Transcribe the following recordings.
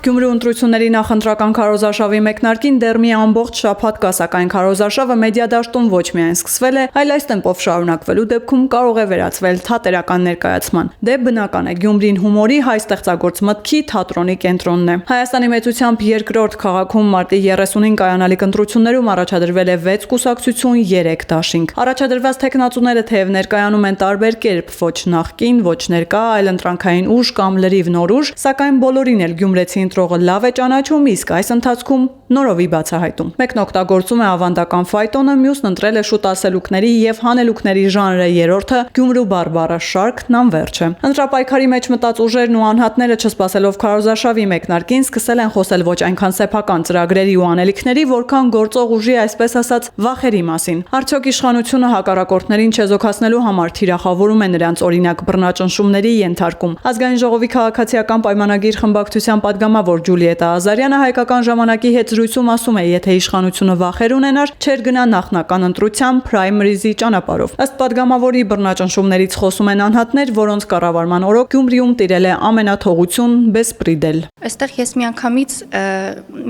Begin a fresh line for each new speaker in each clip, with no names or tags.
Գյումրու ընտրությունների նախընտրական քարոզարշավի մեկնարկին դեռ մի ամբողջ շաբաթ կա, սակայն քարոզարշավը մեդիադաշտում ոչ միայն սկսվել է, այլ այս տեմպով շարունակվելու դեպքում կարող է վերածվել թատերական ներկայացման։ Դե բնական է, Գյումրին հումորի, հայ ստեղծագործ մտքի, թատրոնի կենտրոնն է։ Հայաստանի մեծությամբ երկրորդ քաղաքում մարտի 30-ին կայանալիք ընտրություններում առաջադրվել է 6 կուսակցություն, 3 դաշինք։ Առաջադրված թեկնածուները թեև ներկայանում են տարբեր կերպ, ոչ նախկին, ոչ ներկա, այլ ընտրանքային ուժ կամ լրիվ նոր ուժ, սակայն բոլորին էլ գյումրեցի ընտրողը լավ է ճանաչում, իսկ այս ընթացքում նորովի բացահայտում։ Մեկն օգտագործում է ավանդական ֆայտոնը, մյուսն ընտրել է շուտ ասելուկների եւ հանելուկների ժանրը, երրորդը Գյումրու բարբառը շարքն անվերջ է։ Ընտրապայքարի մեջ մտած ուժերն ու անհատները չսպասելով քարոզարշավի մեկնարկին սկսել են խոսել ոչ այնքան սեփական ծրագրերի ու անելիքների, որքան գործող ուժի, այսպես ասած, վախերի մասին։ Արդյոք իշխանությունը հակառակորդներին չեզոքացնելու համար թիրախավորում է նրանց օրինակ բռնաճնշումների ենթարկում։ Ազգային ժողովի քաղաքացիական պայմանագիր խմբակցության պատգամավոր Ջուլիետա Ազարյանը հայկական ժամանակի հետ զրույցում ասում է, եթե իշխանությունը վախեր ունենար, չէր գնա նախնական ընտրության պրայմերիզի ճանապարհով։ Ըստ պատգամավորի, բռնաճնշումներից խոսում են անհատներ, որոնց կառավարման օրոք Գյումրիում տիրել է ամենաթողություն բեսպրիդել։
Այստեղ ես միանգամից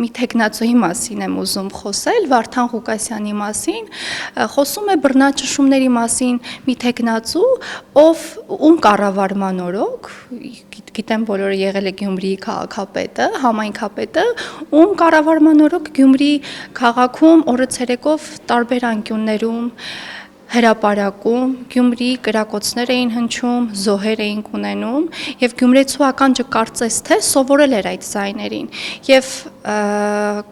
մի տեխնացուի մասին եմ ուզում խոսել, Վարդան Ղուկասյանի մասին, խոսում է բռնաճնշումների մասին մի տեխնացու, ում կառավարման օրոք, գիտեմ բոլորը եղել է Գյումրիի քաղաքապետը, համայնքապետը, ում կառավարման օրոք Գյումրի քաղաքում օրը ցերեկով տարբեր անկյուններում հրապարակում Գյումրի կրակոցներ էին հնչում, զոհեր էինք ունենում եւ գյումրեցու ականջը կարծես թե սովորել էր այդ ձայներին եւ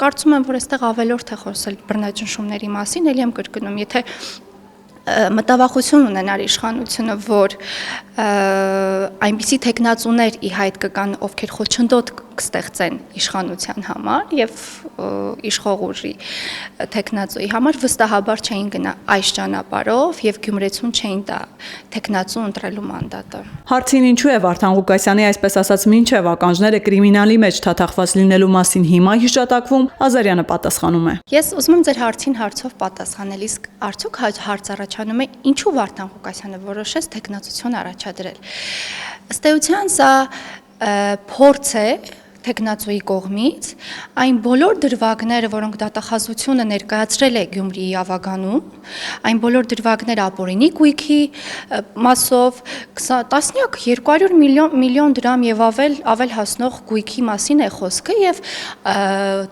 կարծում եմ որ այստեղ ավելորդ է խոսել բռնաճնշումների մասին, ելի եմ կրկնում, եթե մտավախություն ունենար իշխանությունը, որ այնպիսի տեխնացուներ ի հայտ կգան, ովքեր խոչընդոտ կստեղծեն իշխանության համար եւ իշխող ուժի տեխնացուի համար, վստահաբար չէին գնա այս ճանապարհով եւ գյումրեցուն չէին տա տեխնացու ընտրելու մանդատը։
Հարցին ինչու է Վարդան Ղուկասյանի այսպես ասած մինչև ականջները կրիմինալի մեջ թաթախված լինելու մասին հիմա հիշատակվում, Ազարյանը պատասխանում է։
Ես ուզում եմ ձեր հարցին հարցով պատասխանել, իսկ արդյոք հարց առաջանում է ինչու Վարդան Ղուկասյանը որոշեց տեխնացություն առաջադրել։ Ըստ էության սա փորձ է տեխնացուի կողմից, այն բոլոր դրվագները, որոնք դատախազությունը ներկայացրել է Գյումրիի ավագանում, այն բոլոր դրվագները ապօրինի գույքի մասով, տասնյակ 200 միլիոն դրամ եւ ավել հասնող գույքի մասին է խոսքը եւ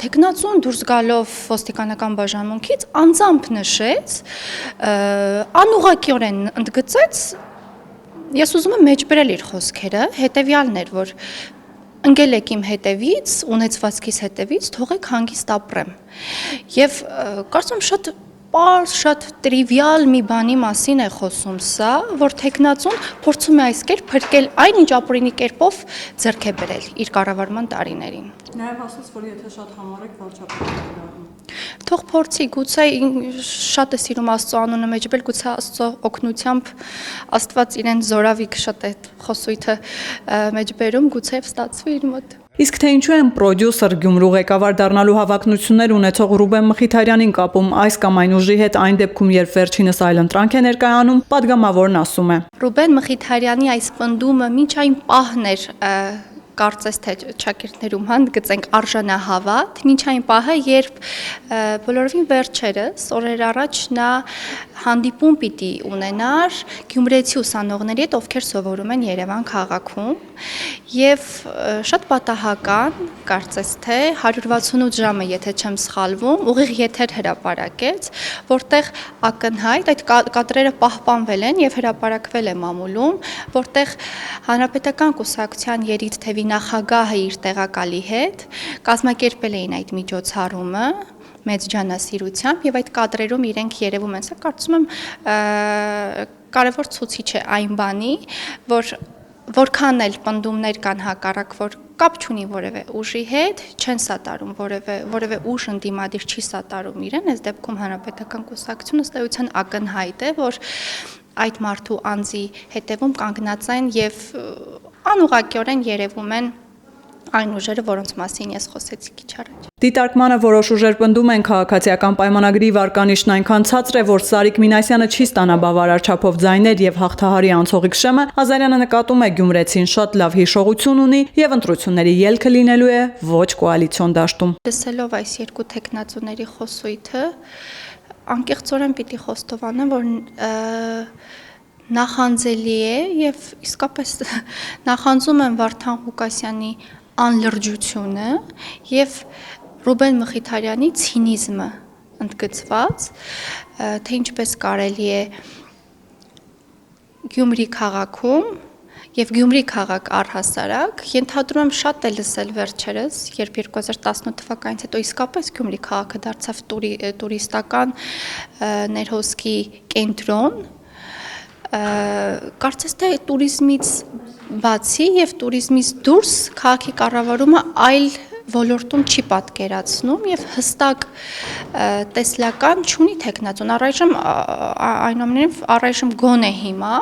տեխնացուն դուրս գալով ոստիկանական բաժանմունքից անձամբ նշեց, անուղղակիորեն ընդգծեց, ես ուզում եմ մեջբերել իր խոսքերը, հետեւյալն էր, որ ընկել եք իմ հետևից, ունեցվածքիս հետևից, թողեք հանգիստ ապրեմ։ Եվ կարծում շատ պարզ, շատ տրիվիալ մի բանի մասին է խոսում սա, որ տեխնացուն փորձում է այս կերպ փրկել այն, ինչ ապօրինի կերպով ձեռք է բերել իր կառավարման տարիներին։
Նաև ասաց, որ եթե շատ համառ եք, վարչապետը կդառնա։
Թող փորձի, գուցե շատ է սիրում Աստծո անունը մեջբել, գուցե Աստծո օգնությամբ Աստված իրեն զորավիք շատ է խոսույթը մեջբերում, գուցե ստացվի իր մոտ։
Իսկ թե ինչու են պրոդյուսեր Գյումրու ղեկավար դառնալու հավակնություններ ունեցող Ռուբեն Մխիթարյանին կապում այս կամ այն ուժի հետ այն դեպքում, երբ վերջինս այլընտրանք է ներկայանում, պատգամավորն ասում է։
Ռուբեն Մխիթարյանի այս պնդումը մինչ այն պահն էր կարծես թե շակերտներում հանդգծենք արժանահավատ, մինչ այն պահը, երբ բոլորովին վերջերս օրեր առաջ նա հանդիպում պիտի ունենար գյումրեցի ուսանողների հետ, ովքեր սովորում են Երևան քաղաքում եւ շատ պատահական, կարծես թե 168 ժամը, եթե չեմ սխալվում, ուղիղ եթեր հրապարակեց, որտեղ ակնհայտ այդ կադրերը պահպանվել են եւ հրապարակվել է մամուլում, որտեղ Հանրապետական կուսակցության երիտ թևի նախագահը իր տեղակալի հետ կազմակերպել էին այդ միջոցառումը մեծ ջանասիրությամբ եւ այդ կադրերում իրենք երևում են, սա կարծում եմ կարևոր ցուցիչ է այն բանի, որ որքան էլ պնդումներ կան հակառակ, որ կապ չունի որևէ ուժի հետ, չեն սատարում որևէ ուժ ընդդիմադիր չի սատարում իրեն, այս դեպքում Հանրապետական կուսակցությունը ըստ էության ակնհայտ է, որ այդ մարդու անձի հետևում կանգնած են եւ անուղղակիորեն երևում են այն ուժերը, որոնց մասին ես խոսեցի քիչ առաջ։
Դիտարկմանը որոշ ուժեր պնդում են քաղաքացիական պայմանագրի վարկանիշն այնքան ցածր է, որ Սարիկ Մինասյանը չի ստանա բավարար չափով ձայներ եւ հաղթահարի անցողիկ շեմը, Ազարյանը նկատում է Գյումրեցին շատ լավ հիշողություն ունի եւ ընտրությունների ելքը լինելու է ոչ կոալիցիոն դաշտում։
Լսելով այս երկու տեխնացուների խոսույթը, անկեղծորեն պիտի խոստովանեմ, որ նախանձելի է եւ իսկապես նախանձում եմ Վարդան Ղուկասյանի անլրջությունը եւ Ռուբեն Մխիթարյանի ցինիզմը ընդգծված, թե ինչպես կարելի է Գյումրի քաղաքում եւ Գյումրի քաղաք առհասարակ, ենթադրում եմ շատ է լսել վերջերս, երբ 2018 թվականից հետո իսկապես Գյումրի քաղաքը դարձավ տուրիստական ներհոսքի կենտրոն, կարծես թե տուրիզմից բացի եւ տուրիզմից դուրս քաղաքի կառավարումը այլ ոլորտում չի պատկերացնում եւ հստակ տեսլական չունի տեխնացուն այնուամենայնիվ առայժմ գոնե հիմա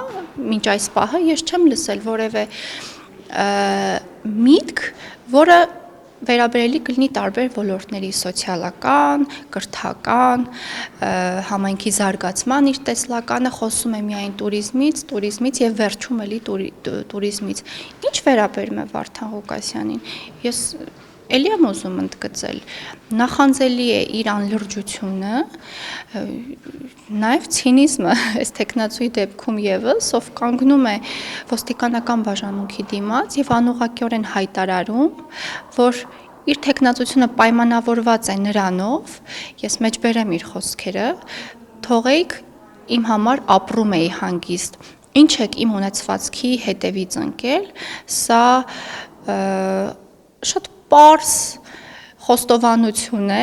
մինչ այս պահը ես չեմ լսել որևէ միտք, որը վերաբերելի կլինի տարբեր ոլորտների սոցիալական, կրթական, համայնքի զարգացման իր տեսլականը, խոսում է միայն տուրիզմից եւ վերջում էլի տուրիզմից։ Ինչ վերաբերում է Վարդան Ղուկասյանին, ես էլի եմ ուզում ընդգծել, նախանձելի է իր անլրջությունը, նաև ցինիզմը, այս տեխնացուի դեպքում եւս, ով կանգնում է ոստիկանական բաժանմունքի դիմաց եւ անուղղակիորեն հայտարարում, որ իր տեխնացությունը պայմանավորված է նրանով, ես մեջբերեմ իր խոսքերը, թողեք իմ համար ապրում էի հանգիստ, ինչ եք իմ ունեցվածքի հետևից ընկել, սա շատ պարզ խոստովանություն է,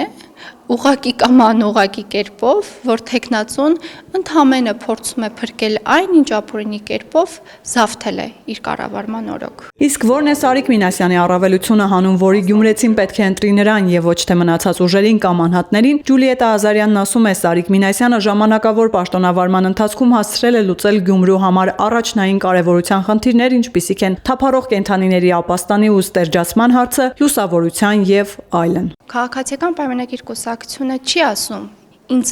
ուղղակի կամ անուղղակի կերպով, որ տեխնացուն ընդհանրապես փորձում է փրկել այն, ինչ ապօրինի կերպով զավթել է իր կառավարման օրոք։
Իսկ ո՞րն է Սարիկ Մինասյանի առավելությունը, հանուն որի գյումրեցին պետք է ընտրի նրան եւ ոչ թե մնացած ուժերին կամ անհատներին, Ջուլիետա Ազարյանն ասում է, Սարիկ Մինասյանը ժամանակավոր պաշտոնավարման ընթացքում հասցրել է լուծել Գյումրու համար առաջնային կարևորության խնդիրներ, ինչպիսիք են թափառող կենդանիների ապաստանի ու ստերջացման հարցը, լուսավորության եւ այլն։
Քաղաքացիական պայմանագիր կուսակցությունը չի ասում ինձ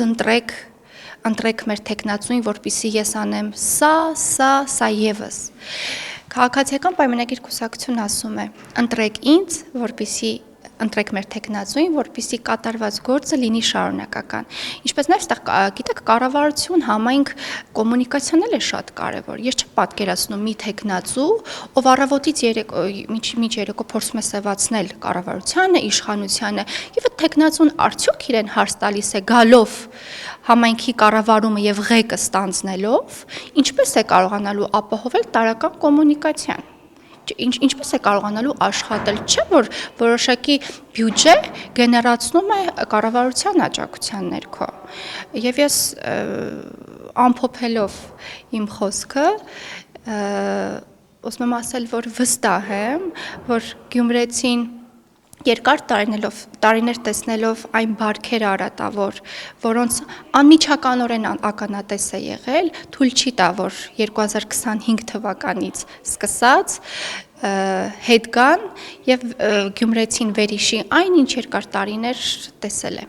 ընտրեք մեր տեխնացուին, որպեսզի ես անեմ սա եւս։ Քաղաքացիական պայմանագիր կուսակցությունը ասում է ընտրեք ինձ, որպեսզի ընտրեք մեր տեխնացուին, որպեսզի կատարված գործը լինի շարունակական։ Ինչպես նաև այստեղ գիտեք, կառավարություն, համայնք կոմունիկացիան էլ է շատ կարևոր։ Ես չեմ պատկերացնում մի տեխնացու, ով առավոտից մինչ երեկո փորձում է սևացնել կառավարությանը, իշխանությանը, եւ այդ տեխնացուն արդյոք իրեն հարց տալիս է գալով համայնքի կառավարումը եւ ղեկը ստանձնելով, ինչպես է կարողանալու ապահովել տարրական կոմունիկացիան։ Ինչպես է կարողանալու աշխատել, չէ՞ որ որոշակի բյուջե գեներացնում է կառավարության աջակցության ներքո։ Եվ ես ամփոփելով իմ խոսքը ուզում եմ ասել, որ վստահ եմ, որ գյումրեցին երկար տարիներ տեսնելով այն բարքերը արատավոր, որոնց անմիջականորեն ականատես է եղել, թույլ չի տա, որ 2025 թվականից սկսած հետ գան եւ գյումրեցին վերհիշի այն, ինչ երկար տարիներ տեսել է։